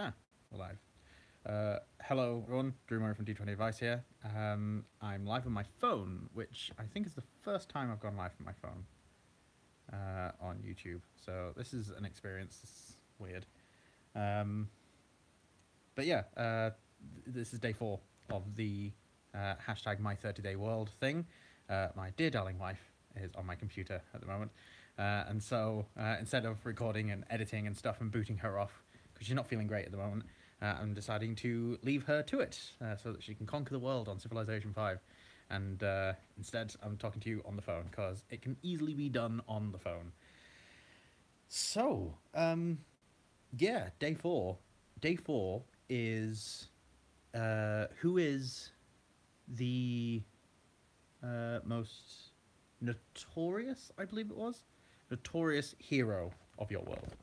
Ah, we're live. Hello everyone, Drew Murray from D20 Advice here. I'm live on my phone, which I think is the first time I've gone live from my phone on YouTube. So this is an experience. It's weird. But yeah, this is day 4 of the hashtag My 30-Day World thing. My dear darling wife is on my computer at the moment. And so instead of recording and editing and stuff and booting her off, because she's not feeling great at the moment, I'm deciding to leave her to it so that she can conquer the world on Civilization 5. And instead, I'm talking to you on the phone because it can easily be done on the phone. So, yeah, day 4. Day 4 is who is the most notorious, I believe it was, notorious hero of your world.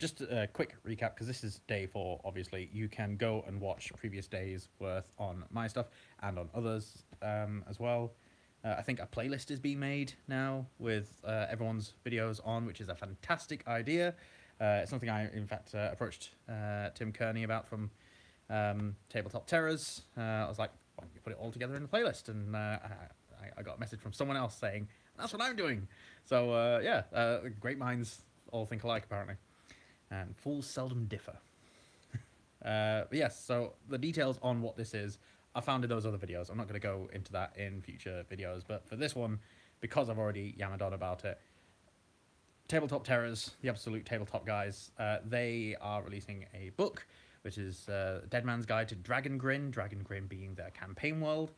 Just a quick recap, because this is day 4, obviously. You can go and watch previous days worth on my stuff and on others as well. I think a playlist is being made now with everyone's videos on, which is a fantastic idea. It's something I, in fact, approached Tim Kearney about from Tabletop Terrors. I was like, why don't you put it all together in a playlist? And I got a message from someone else saying, that's what I'm doing. So, yeah, great minds all think alike, apparently. And fools seldom differ. But yes, so the details on what this is are found in those other videos. I'm not going to go into that in future videos, but for this one, because I've already yammered on about it, Tabletop Terrors, the absolute tabletop guys, they are releasing a book, which is Dead Man's Guide to Dragon Grin being their campaign world,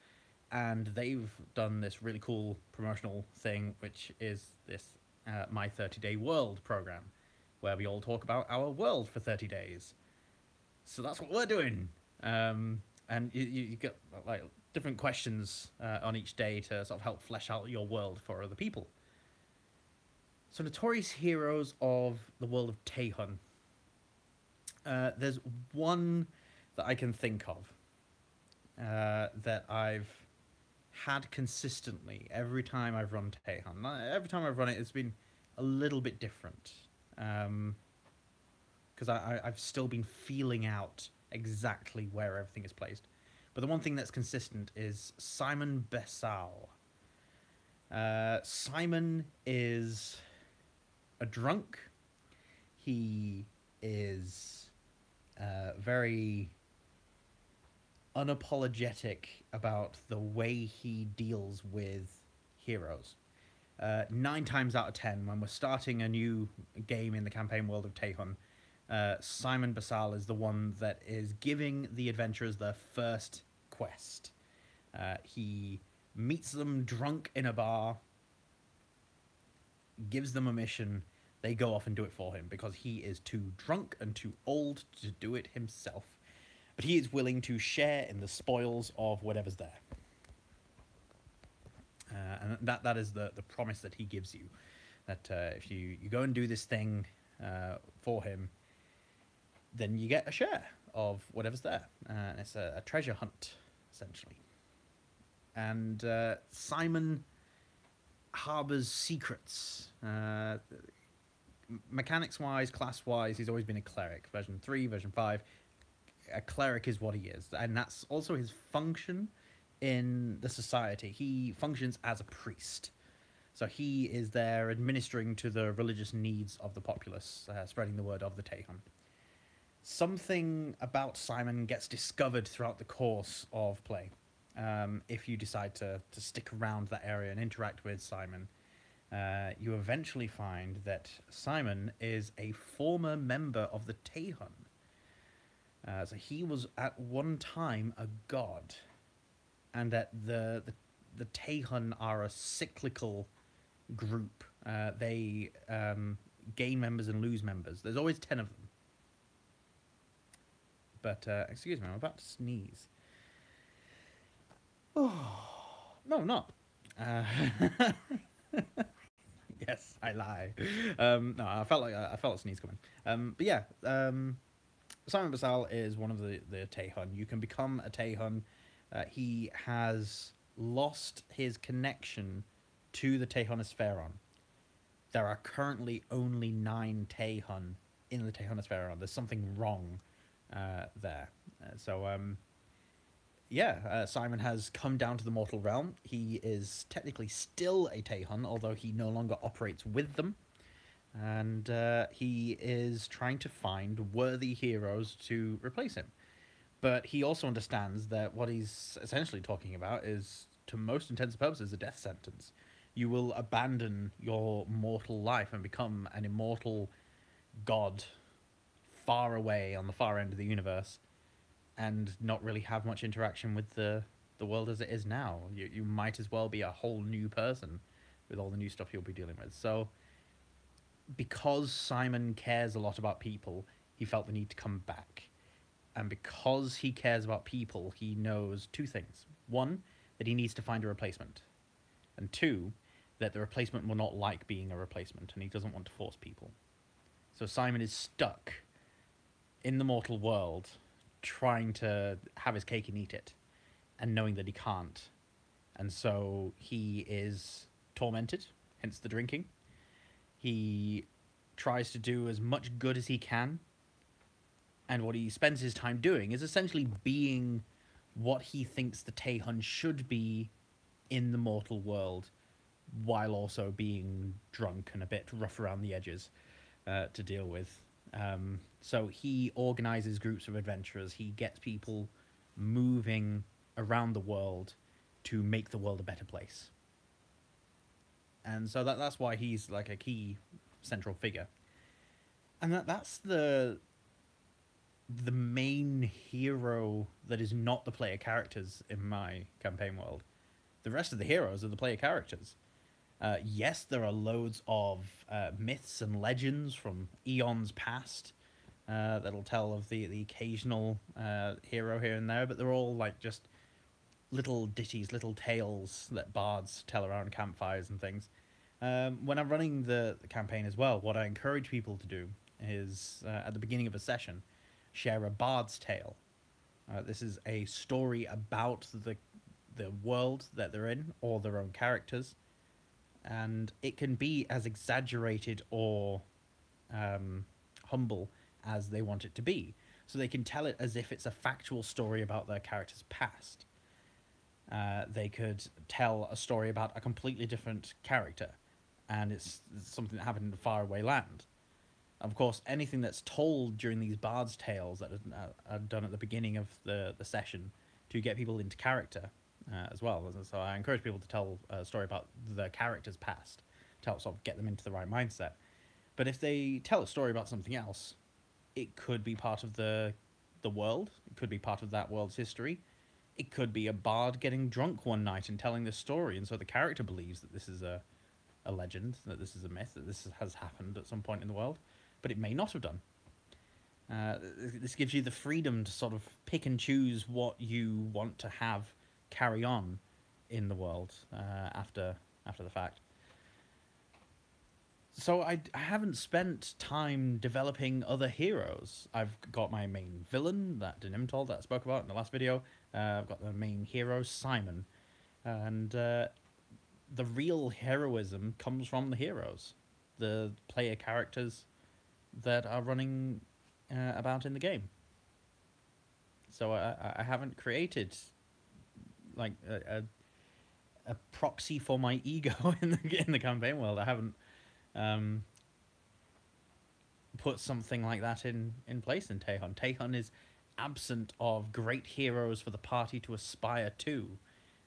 and they've done this really cool promotional thing, which is this My 30-Day World program, where we all talk about our world for 30 days. So that's what we're doing. And you get like different questions on each day to sort of help flesh out your world for other people. So notorious heroes of the world of Taihun. There's one that I can think of that I've had consistently every time I've run Taihun. Every time I've run it, it's been a little bit different. Because I've still been feeling out exactly where everything is placed. But the one thing that's consistent is Simon Besal. Simon is a drunk. He is very unapologetic about the way he deals with heroes. 9 times out of 10, when we're starting a new game in the campaign world of Taihun, Simon Basal is the one that is giving the adventurers their first quest. He meets them drunk in a bar, gives them a mission, they go off and do it for him, because he is too drunk and too old to do it himself. But he is willing to share in the spoils of whatever's there. And that is the promise that he gives you, that if you go and do this thing for him, then you get a share of whatever's there. It's a treasure hunt, essentially. And Simon harbors secrets. Mechanics-wise, class-wise, he's always been a cleric. Version 3, version 5, a cleric is what he is. And that's also his function in the society. He functions as a priest. So he is there administering to the religious needs of the populace, spreading the word of the Taihun. Something about Simon gets discovered throughout the course of play. If you decide to stick around that area and interact with Simon, you eventually find that Simon is a former member of the Taihun. So he was at one time a god, and that the Taihun are a cyclical group. They gain members and lose members. There's always 10 of them. But, excuse me, I'm about to sneeze. Oh, no, I'm not. Yes, I lie. No, I felt a sneeze coming. But yeah, Simon Basal is one of the Taihun. You can become a Taihun. He has lost his connection to the Taihun. There are currently only 9 Taihun in the Taihun. There's something wrong there. Simon has come down to the mortal realm. He is technically still a Taihun, although he no longer operates with them. And he is trying to find worthy heroes to replace him. But he also understands that what he's essentially talking about is, to most intents and purposes, a death sentence. You will abandon your mortal life and become an immortal god far away on the far end of the universe and not really have much interaction with the world as it is now. You might as well be a whole new person with all the new stuff you'll be dealing with. So because Simon cares a lot about people, he felt the need to come back. And because he cares about people, he knows two things. One, that he needs to find a replacement. And two, that the replacement will not like being a replacement, and he doesn't want to force people. So Simon is stuck in the mortal world, trying to have his cake and eat it, and knowing that he can't. And so he is tormented, hence the drinking. He tries to do as much good as he can, and what he spends his time doing is essentially being what he thinks the Taihun should be in the mortal world, while also being drunk and a bit rough around the edges to deal with. So he organizes groups of adventurers. He gets people moving around the world to make the world a better place. And so that's why he's like a key central figure. And that's the main hero that is not the player characters in my campaign world. The rest of the heroes are the player characters. Yes, there are loads of myths and legends from eons past that'll tell of the occasional hero here and there, but they're all like just little ditties, little tales that bards tell around campfires and things. When I'm running the campaign as well, what I encourage people to do is, at the beginning of a session, share a bard's tale. This is a story about the world that they're in, or their own characters, and it can be as exaggerated or humble as they want it to be. So they can tell it as if it's a factual story about their character's past. They could tell a story about a completely different character, and it's something that happened in a faraway land. Of course, anything that's told during these bard's tales that are done at the beginning of the session to get people into character as well. So I encourage people to tell a story about the character's past to help sort of get them into the right mindset. But if they tell a story about something else, it could be part of the world. It could be part of that world's history. It could be a bard getting drunk one night and telling this story, and so the character believes that this is a legend, that this is a myth, that this has happened at some point in the world, but it may not have done. This gives you the freedom to sort of pick and choose what you want to have carry on in the world after the fact. So I haven't spent time developing other heroes. I've got my main villain, that Dinimtol that I spoke about in the last video. I've got the main hero, Simon. And the real heroism comes from the heroes, the player characters that are running about in the game. So I haven't created like a proxy for my ego in the campaign world. I haven't put something like that in place in Taihun. Taihun is absent of great heroes for the party to aspire to.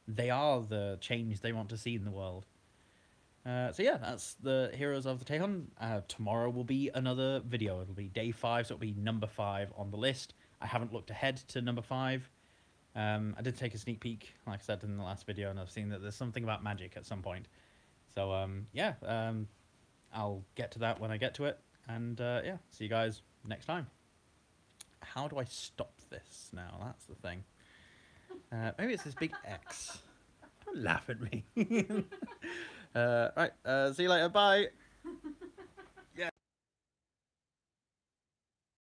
They are the change they want to see in the world. So yeah, that's the heroes of the Taihun. Tomorrow will be another video. It'll be day 5, so it'll be number 5 on the list. I haven't looked ahead to number 5. I did take a sneak peek, like I said in the last video, and I've seen that there's something about magic at some point. So yeah, I'll get to that when I get to it. And yeah, see you guys next time. How do I stop this now? That's the thing. Maybe it's this big X. Don't laugh at me. Right, see you later. Bye.